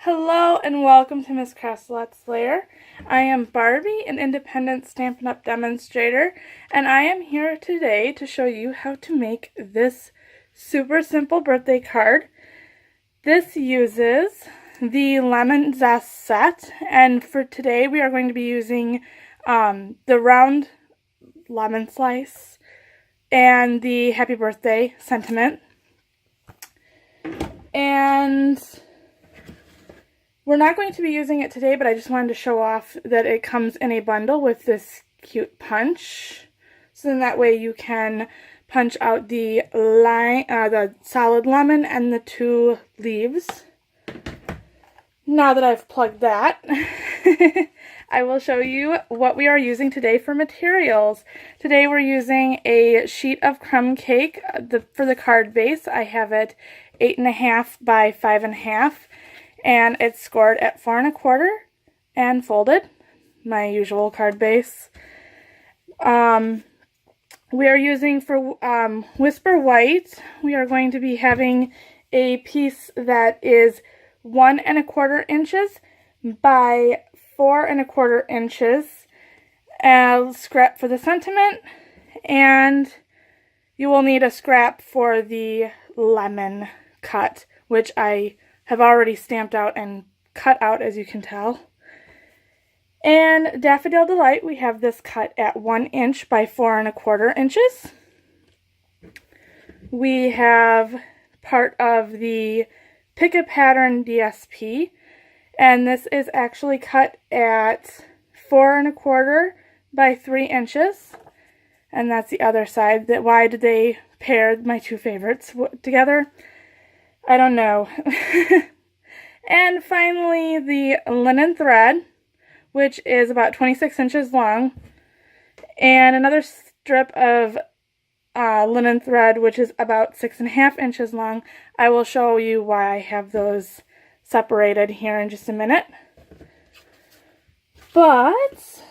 Hello and welcome to Miss Crafts Let's Layer. I am Barbie, an independent Stampin' Up! Demonstrator, and I am here today to show you how to make this super simple birthday card. This uses the Lemon Zest set, and for today we are going to be using the round lemon slice and the happy birthday sentiment. And we're not going to be using it today, but I just wanted to show off that it comes in a bundle with this cute punch. So then that way you can punch out the solid lemon and the two leaves. Now that I've plugged that, I will show you what we are using today for materials. Today we're using a sheet of crumb cake. For the card base, I have it 8.5 by 5.5. And it's scored at 4 1/4 and folded, my usual card base. We are using for Whisper White, we are going to be having a piece that is 1 1/4 inches by 4 1/4 inches. A scrap for the sentiment, and you will need a scrap for the lemon cut, which I have already stamped out and cut out, as you can tell. And Daffodil Delight, we have this cut at 1 inch by 4 1/4 inches. We have part of the Pick a Pattern DSP, and this is actually cut at 4 1/4 by 3 inches. And that's the other side. Why did they pair my two favorites together? I don't know. And finally, the linen thread, which is about 26 inches long, and another strip of linen thread, which is about 6.5 inches long. I will show you why I have those separated here in just a minute. But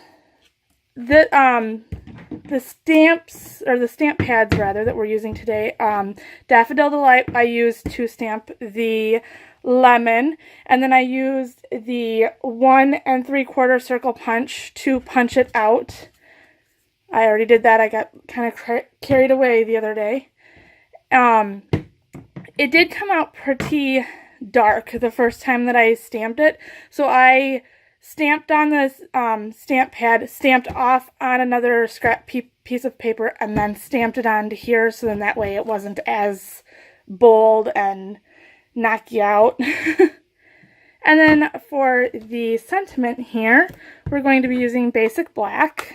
the stamps, or the stamp pads rather, that we're using today, Daffodil Delight, I used to stamp the lemon, and then I used the 1 3/4 circle punch to punch it out. I already did that. I got kind of carried away the other day. It did come out pretty dark the first time that I stamped it, so I stamped on this stamp pad, stamped off on another scrap piece of paper, and then stamped it onto here, so then that way it wasn't as bold and knock you out. And then for the sentiment here, we're going to be using basic black.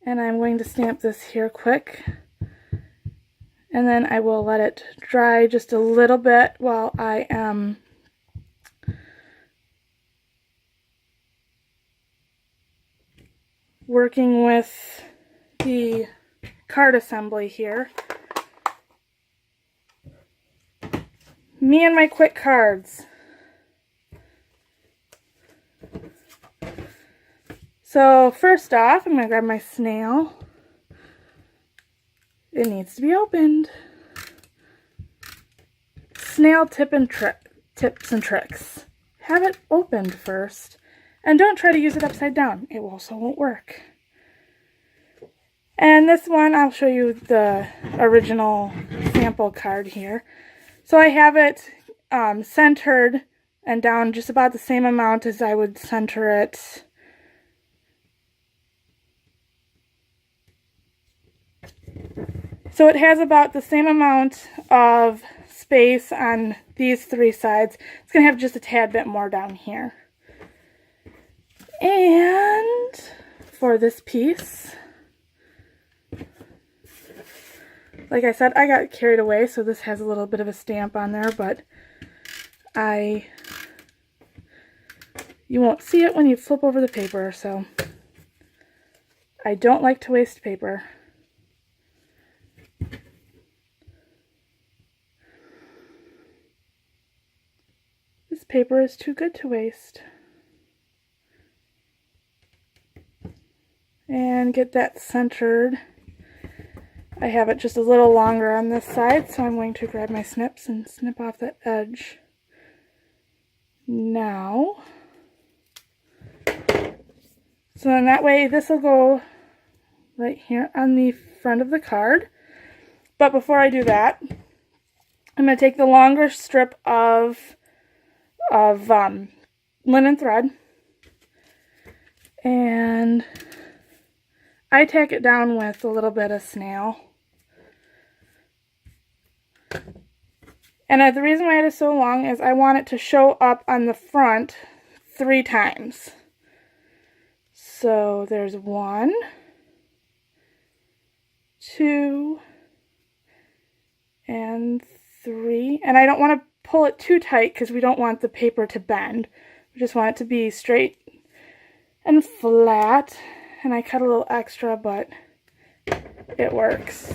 And I'm going to stamp this here quick. And then I will let it dry just a little bit while I am working with the card assembly here. Me and my quick cards. So first off, I'm going to grab my snail. It needs to be opened. Snail tips and tricks. Have it opened first. And don't try to use it upside down. It also won't work. And this one, I'll show you the original sample card here. So I have it centered and down just about the same amount as I would center it so it has about the same amount of space on these three sides. It's going to have just a tad bit more down here. And for this piece, like I said, I got carried away, so this has a little bit of a stamp on there, but you won't see it when you flip over the paper, so I don't like to waste paper. This paper is too good to waste. And get that centered. I have it just a little longer on this side, so I'm going to grab my snips and snip off that edge now. So then that way this will go right here on the front of the card. But before I do that, I'm going to take the longer strip of linen thread, and I tack it down with a little bit of snail. And the reason why it is so long is I want it to show up on the front 3 times. So there's 1, 2, and 3. And I don't want to pull it too tight because we don't want the paper to bend. We just want it to be straight and flat. And I cut a little extra, but it works.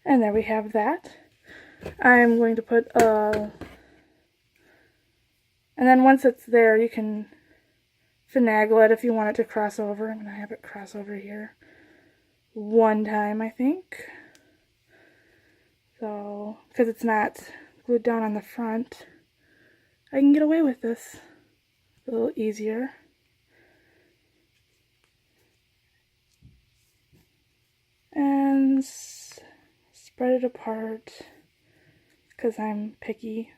And there we have that. I'm going to put and then once it's there, you can finagle it if you want it to cross over. I'm going to have it cross over here 1 time, I think. So, because it's not glued down on the front, I can get away with this a little easier. And spread it apart because I'm picky.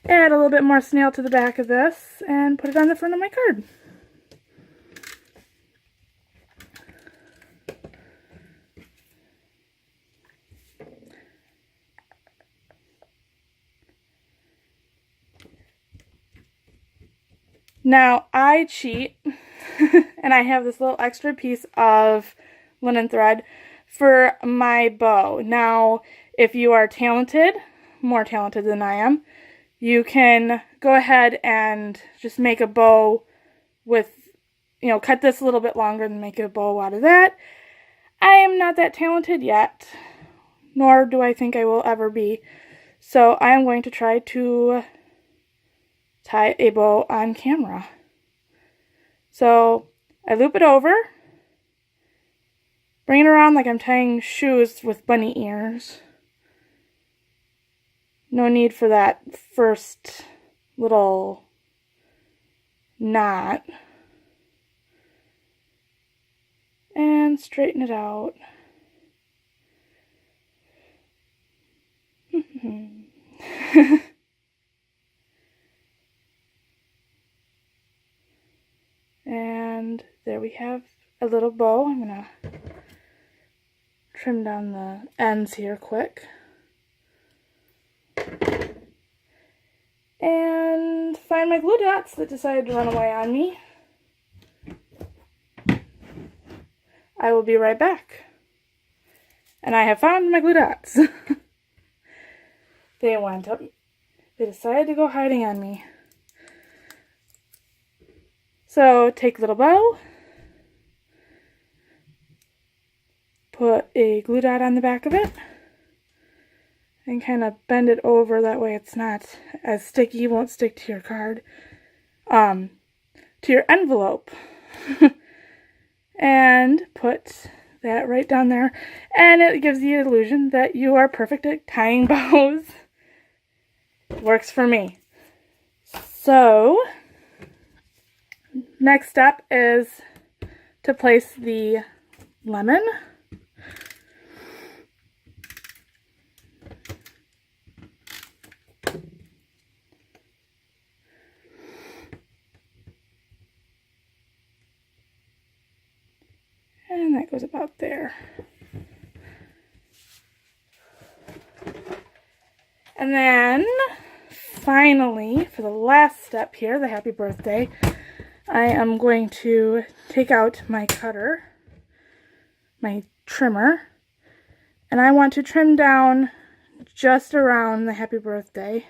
Add a little bit more snail to the back of this and put it on the front of my card. Now I cheat and I have this little extra piece of linen thread for my bow. Now, if you are talented, more talented than I am, you can go ahead and just make a bow with, cut this a little bit longer and make a bow out of that. I am not that talented yet, nor do I think I will ever be. So I am going to try to tie a bow on camera. So I loop it over, bring it around like I'm tying shoes with bunny ears. No need for that first little knot. And straighten it out. And there we have a little bow. I'm going to trim down the ends here quick. And find my glue dots that decided to run away on me. I will be right back. And I have found my glue dots. They went up. They decided to go hiding on me. So take little bow, put a glue dot on the back of it, and kind of bend it over, that way it's not as sticky, won't stick to your card, to your envelope. And put that right down there, and it gives the illusion that you are perfect at tying bows. Works for me. So next step is to place the lemon. And that goes about there. And then finally, for the last step here, the happy birthday, I am going to take out my cutter, my trimmer, and I want to trim down just around the happy birthday.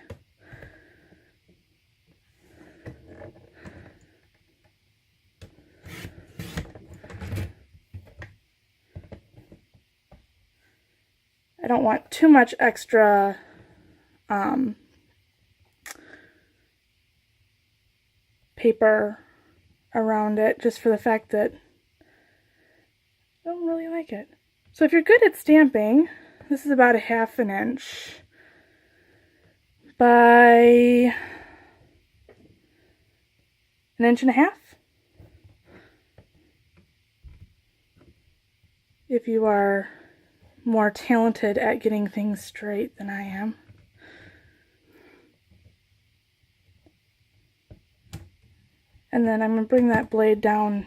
I don't want too much extra paper around it just for the fact that I don't really like it. So if you're good at stamping, this is about a 1/2 inch by 1.5 inches. If you are more talented at getting things straight than I am. And then I'm going to bring that blade down.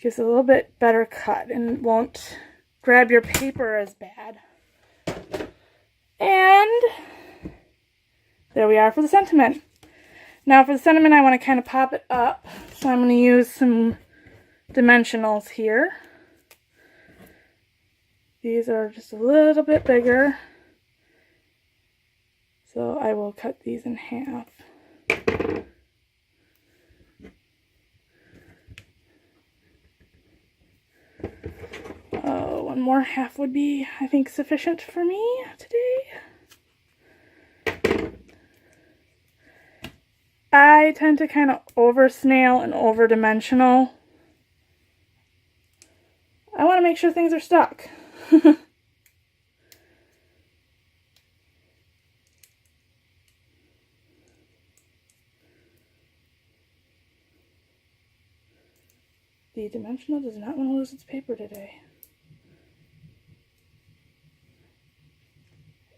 Gives it a little bit better cut and won't grab your paper as bad. And there we are for the sentiment. Now for the sentiment, I want to kind of pop it up. So I'm going to use some dimensionals here. These are just a little bit bigger. So I will cut these in half. One more half would be, I think, sufficient for me today. I tend to kind of over snail and over dimensional. I want to make sure things are stuck. The dimensional does not want to lose its paper today.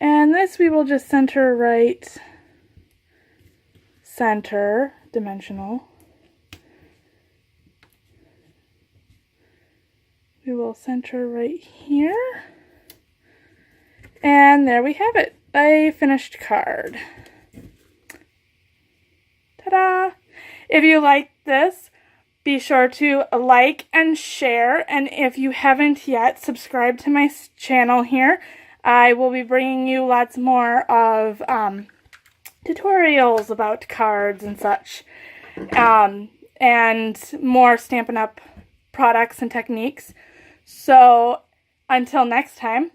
And this we will just center right center dimensional. We will center right here. And there we have it, a finished card. Ta-da! If you like this, be sure to like and share. And if you haven't yet, subscribe to my channel here. I will be bringing you lots more of tutorials about cards and such, and more Stampin' Up! Products and techniques. So until next time,